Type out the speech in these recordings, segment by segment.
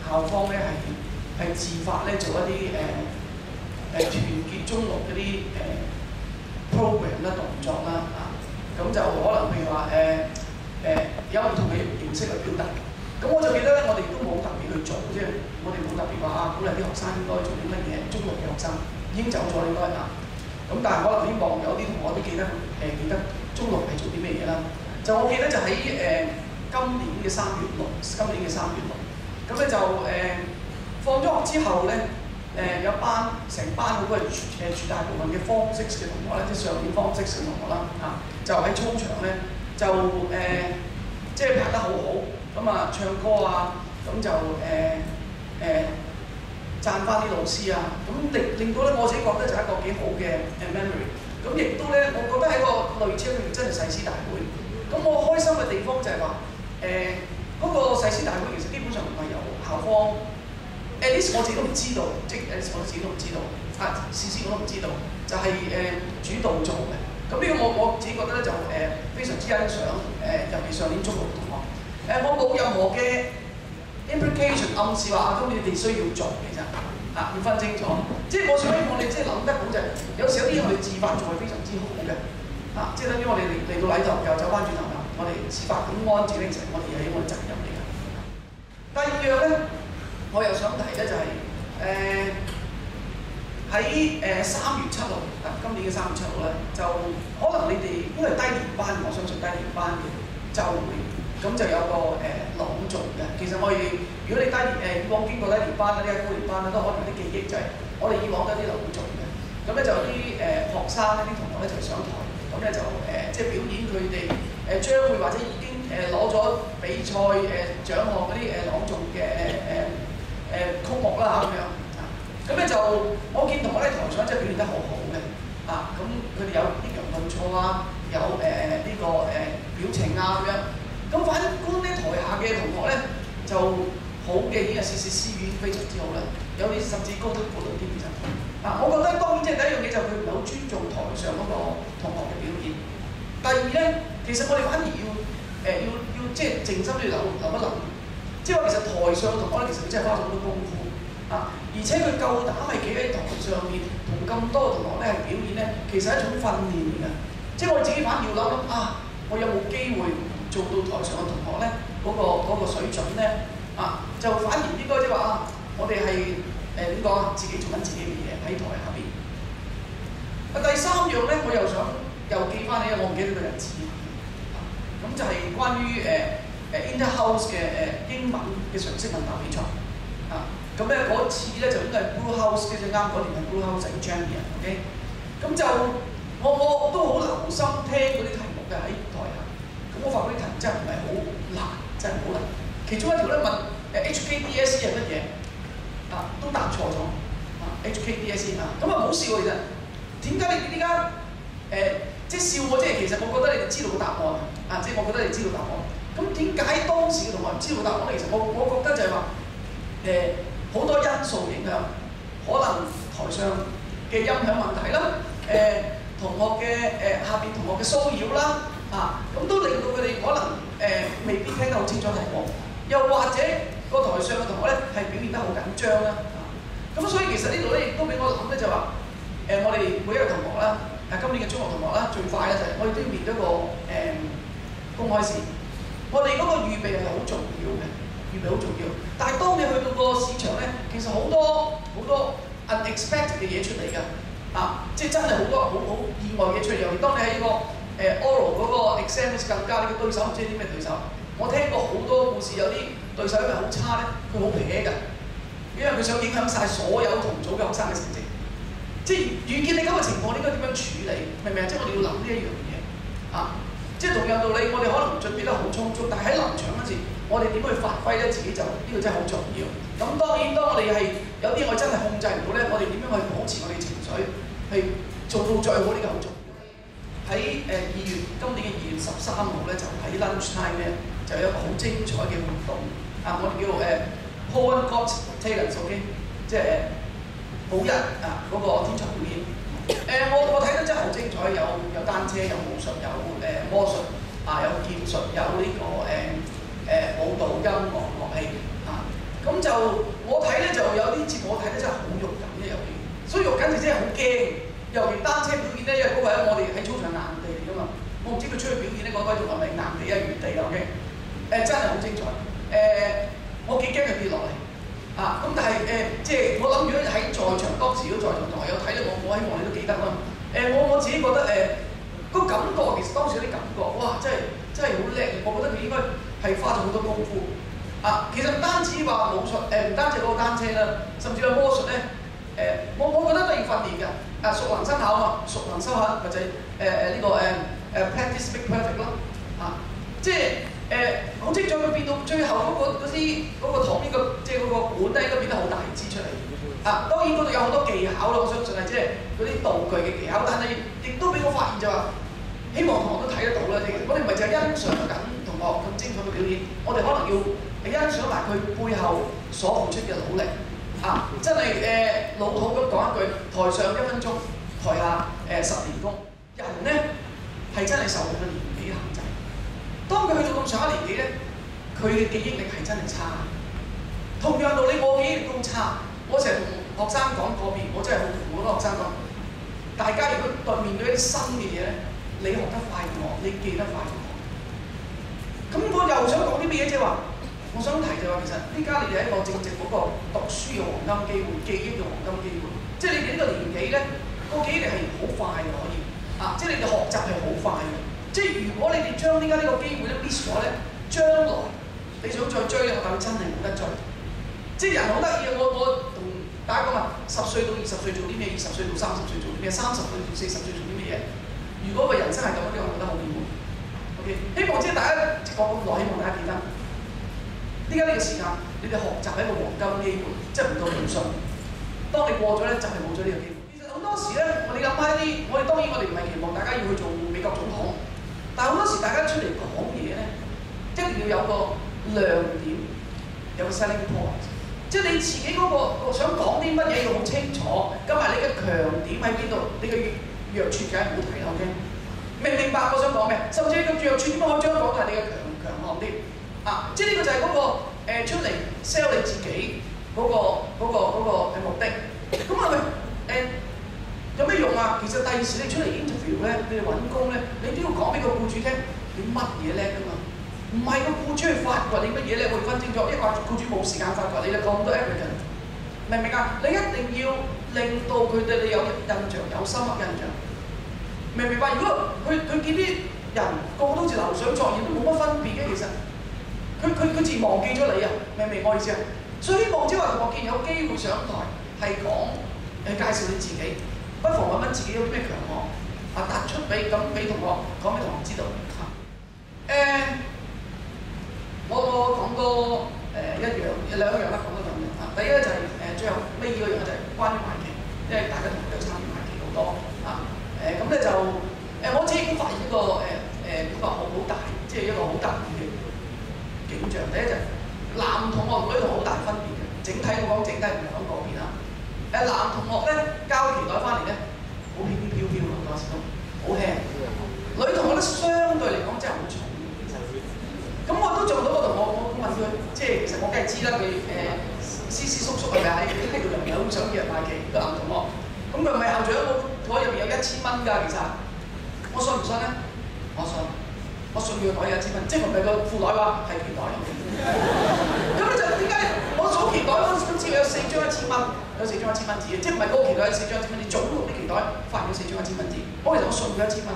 校方咧係自發咧做一啲團結中六嗰啲program 啦動作啦咁就可能譬如話有唔同嘅形式去表達。咁我就記得咧，我哋都冇特別去做，即係我哋冇特別話鼓勵啲學生應該做啲乜嘢，中六嘅學生已經走咗應該咁但係可能希望有啲同學都記得中六係做啲咩嘢啦。就我記得就喺今年嘅3月6，咁咧就放咗學之後咧，有成班好多絕大部分嘅Form 6嘅同學咧，即係上年Form 6嘅同學啦就喺操場咧就即係拍得好好，咁唱歌咁就讚翻啲老師咁令到咧我自己覺得就係一個幾好嘅memory。咁亦都咧，我覺得喺個類似嘅真係誓師大會。咁我開心嘅地方就係話嗰個誓師大會其實基本上唔係由校方，at least 我自己都唔知道，即係 at least 我自己都唔知道事先我都唔知道，就係主導做嘅。咁呢個我自己覺得咧就非常之欣賞尤其上年中六同學我冇任何嘅 implication 暗示話咁你哋需要做其實要分清楚。即係我想我哋即係諗得好就係有時有啲嘢我哋自發做係非常之好嘅即係等於我哋嚟到禮堂又走翻轉頭我哋自發咁安置呢成我哋係我哋責任嚟嘅。第二樣咧，我又想提咧就係喺3月7號今年嘅3月7號咧，就可能你哋因為低年班，我相信低年班嘅週會，咁就有個朗誦嘅。其實我哋如果你以往經過低年班嗰啲高年班咧，都可能有啲記憶就係我哋以往都有啲朗誦嘅。咁咧就有啲學生呢啲同學咧就上台，咁咧就即係表演佢哋將會或者已經攞咗比賽獎項嗰啲朗誦嘅曲目啦咁樣。咁咧就我見同學咧台上真係表現得好好嘅咁佢哋有抑揚頓挫有呢個表情咁樣。咁反觀咧台下嘅同學咧就好嘅，已經係竊竊私語已經非常之好啦。有啲甚至高得過到啲其實我覺得當然即係第一樣嘢就佢唔係好尊重台上嗰個同學嘅表現。第二咧，其實我哋反而要即係靜心去諗一諗，即係話其實台上嘅同學咧，其實佢真係花咗好多功夫而且佢夠膽係企喺台上面同咁多同學咧係表演咧，其實係一種訓練嚟㗎。即係我自己反而要諗我有冇機會做到台上嘅同學咧嗰個水準咧就反而應該即係話我哋係點講自己做緊自己嘅嘢喺台下邊。第三樣咧，我又想又記翻起，我唔記得個日子咁就係關於Interhouse 嘅英文嘅常識問答比賽咁咧嗰次咧就應該係 Blue House， 即係啱嗰年係 Blue House 嘅 Champion，OK。咁就我都好留心聽嗰啲題目嘅喺台下。咁我發覺啲題目真係唔係好難，真係好難。其中一條咧問HKDSE 係乜嘢都答錯咗HKDSE 咁唔好笑其實。點解你哋點解即係笑我？即係其實我覺得你哋知道個答案即係我覺得你知道答案。咁點解當時嘅同學唔知道個答案咧？其實我覺得就係話好多因素影響，可能台上嘅音響問題啦，同學嘅下邊同學嘅騷擾啦，咁都令到佢哋可能未必聽得好清楚題目，又或者個台上嘅同學咧係表現得好緊張啦，咁所以其實呢度咧亦都俾我諗咧就話我哋每一個同學啦，今年嘅中學同學啦，最快咧就係我哋都要面對一個公開試，我哋嗰個預備係好重要嘅。預備好重要，但係當你去到個市場咧，其實好多 unexpected 嘅嘢出嚟㗎，即係真係好多好意外嘅嘢出嚟。尤其當你喺個oral 嗰個 exam 更加，你嘅對手唔知係啲咩對手。我聽過好多故事，有啲對手因為好差咧，佢好撇㗎，因為佢想影響晒所有同組嘅學生嘅成績。即係遇見你咁嘅情況，你應該點樣處理？明唔明啊？即係我哋要諗呢一樣嘢即係同樣道理，我哋可能準備得好充足，但係喺臨場嗰時，我哋點去發揮咧？自己就呢個真係好重要。咁當然，當我哋係有啲我真係控制唔到咧，我哋點樣去保持我哋情緒，係做到最好呢個好重要。喺今年嘅2月13號咧，就喺 lunch time 咧，就有一個好精彩嘅活動我哋叫Poem Got Talent，OK， 即係好人嗰個天才表演。我睇得真係好精彩，有單車，有武術，有魔術有劍術，有呢個舞蹈、音樂、樂器就我睇咧就有啲節目我睇得真係好肉緊嘅，尤其所以肉緊就真係好驚。尤其單車表演咧，因為嗰個係我哋喺操場硬地嚟㗎嘛，我唔知佢出去表演咧嗰位仲係咪硬地啊原地啊 OK？ 真係好精彩。我幾驚佢跌落嚟啊！咁但係即係我諗，如果喺在場當時都在場同埋有睇咧，我希望你都記得啦。我自己覺得個感覺其實當時有啲感覺，哇！真係好叻，我覺得佢應該係花咗好多功夫啊。其實唔單止話武術，唔單止嗰個單車啦，甚至係魔術咧，我覺得都要訓練㗎。熟能生巧啊嘛，熟能生巧或者呢個practice make perfect 咯啊，即係。好清楚佢變到最後嗰個糖呢個即係嗰個管咧，應該變得好大支出嚟。啊，當然嗰度有好多技巧咯，我相信係即係嗰啲道具嘅技巧，但係亦都俾我發現就話，希望同學都睇得到啦。其實我哋唔係就係欣賞緊同學咁精彩嘅表演，我哋可能要欣賞埋佢背後所付出嘅努力。啊，真係老土咁講一句，台上1分鐘，台下10年功。人咧係真係受佢嘅年紀限制。當佢去到咁上下年紀咧，佢嘅記憶力係真係差。同樣道理，我記憶力都差。我成日同學生講嗰邊，我真係好同好多學生講，大家如果面對一啲新嘅嘢咧，你學得快過我，你記得快過我。咁我又想講啲咩嘢？即係話，我想提就話，其實呢家你哋係一個正值嗰個讀書嘅黃金機會，記憶嘅黃金機會。即係你哋呢個年紀咧，個記憶力係好快嘅可以。啊，即係你哋學習係好快嘅。即係如果你哋將依家呢個機會咧 miss 咗咧，將來你想再追咧，我覺得真係冇得追。即係人好得意啊！我同大家講話，10歲到20歲做啲咩？20歲到30歲做啲咩？30歲到40歲做啲咩嘢？如果個人生係咁樣，我覺得好美滿。OK， 希望即係大家講咁耐，希望大家記得。依家呢個時間，你哋學習係一個黃金機會，即係唔到半信。當你過咗咧，就係冇咗呢個機會。其實好多時咧，我哋諗翻啲，我哋當然我哋唔係期望大家要去做美國總統。但係好多時大家出嚟講嘢咧，一定要有個亮點，有個 selling point， 即係你自己嗰個想講啲乜嘢要好清楚，加埋你嘅強點喺邊度，你嘅弱處梗係唔好提啦 ，OK？ 明唔明白我想講咩？甚至你嘅弱處點樣可以將講係你嘅強項啲啊？即係呢個就係嗰個出嚟 sell 你自己嗰個目的。咁係咪有咩用啊？其實第二時你出嚟 interview 咧，你哋揾工咧，你都要講俾個僱主聽，你乜嘢叻㗎嘛？唔係個僱主去發掘你乜嘢叻，我要分清楚，因為僱主冇時間發掘你啦，咁多 applicant， 明唔明啊？你一定要令到佢對你有印象，有深刻印象，明唔明白？如果佢見啲人個個都好似流水作業，都冇乜分別嘅，其實佢自然忘記咗你啊，明唔明我意思啊？所以希望即係話同學既然有機會上台係講介紹你自己。不妨揾自己有啲咩強項啊，突出俾同學講俾同學知道嚇。我講多兩樣啦，講多兩樣啊。第一咧就係最後尾嗰樣就係關於賣旗，因為大家同學都參與賣旗好多啊。咁咧就我自己都發現一個好大，即係一個好得意嘅景象。第一就係男同學同女同學好大分別嘅，整體我講整體唔係講個別啊。男同學咧交旗袋翻嚟咧，好輕飄飄好多時都好輕。女同學咧相對嚟講真係好重。咁我都做到個同學，我問佢，即係其實我梗係知啦，佢師叔叔係咪喺度入面好想約賣旗個男同學？咁佢唔係校長，我入面有1000蚊㗎，其實我信唔信咧？我信，我信佢袋有1000蚊，即係唔係個褲袋話係旗袋。咁咧就點解我數旗袋嗰陣都知有4張1000蚊，有4張1000蚊紙嘅，即係唔係嗰個旗袋有4張1000蚊，你總共啲旗袋發現有4張1000蚊紙。其實我信佢1000蚊，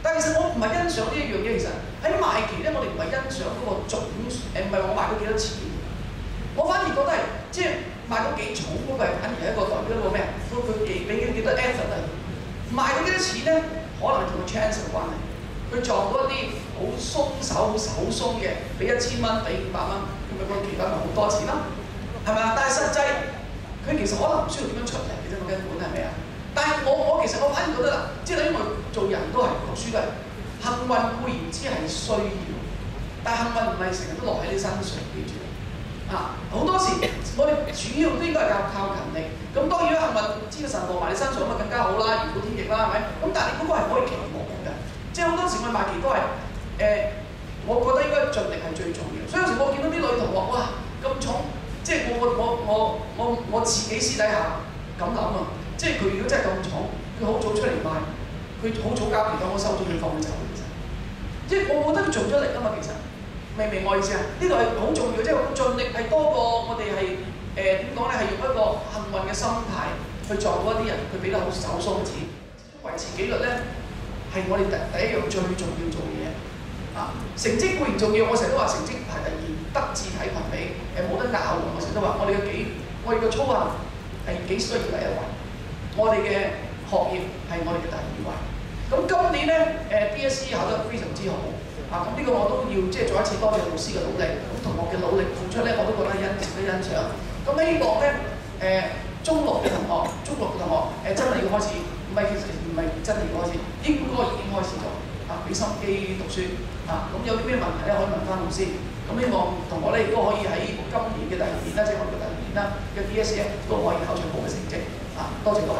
但係其實我唔係欣賞呢一樣嘢。其實喺賣旗咧，我哋唔係欣賞嗰個總唔係我賣到幾多錢，我反而覺得係即係賣到幾重嗰個係反而係一個代表一個咩？佢俾幾多 effort 啊？賣到幾多錢咧？可能同個 chance 有關係。佢撞到一啲好鬆手、好手鬆嘅，俾1000蚊、俾500蚊，咁咪個旗袋咪好多錢咯？係咪啊？但係實際佢其實可能唔需要點樣出嚟嘅啫，個根本係咪啊？但係我其實我反而覺得啦，即係因為做人都係讀書都係幸運固然之係需要，但係幸運唔係成日都落喺你身上，記住啊！好多時我哋主要都應該係靠勤力。咁當然幸運知道神落埋你身上咁啊更加好啦，如虎添翼啦，係咪？咁但係你嗰個係可以期望嘅，即係好多時我賣旗都係我覺得應該盡力係最重要。所以有時我見到啲女同學哇咁重，即係我自己私底下咁諗啊，即係佢如果真係咁重，佢好早出嚟賣，佢好早交期檔，我收咗佢放佢走其實。即係我覺得佢盡咗力啊嘛，其實明唔明我意思啊？呢個係好重要，即係盡力係多過我哋係點講咧？係用一個幸運嘅心態去撞嗰啲人，佢俾得好手鬆嘅錢。維持紀律咧係我哋第一樣最重要做嘅嘢。啊，成績固然重要，我成日都話成績排第二，德智體群美冇得拗嘅。我成日都話我哋嘅操行係幾需要第一位，我哋嘅學業係我哋嘅第二位。咁今年咧DSE 考得非常之好啊！咁呢個我都要即係再一次多謝老師嘅努力，咁同學嘅努力付出咧，我都覺得值得欣賞。咁希望咧中六嘅同學真係要開始，其實唔係真係要開始，應該已經開始咗啊！俾心機讀書啊！咁有啲咩問題咧可以問翻老師。咁希望同學咧亦都可以喺今年嘅第二年啦，即係我哋嘅第二年啦嘅 DSE 都可以考取好嘅成績啊！多謝各位。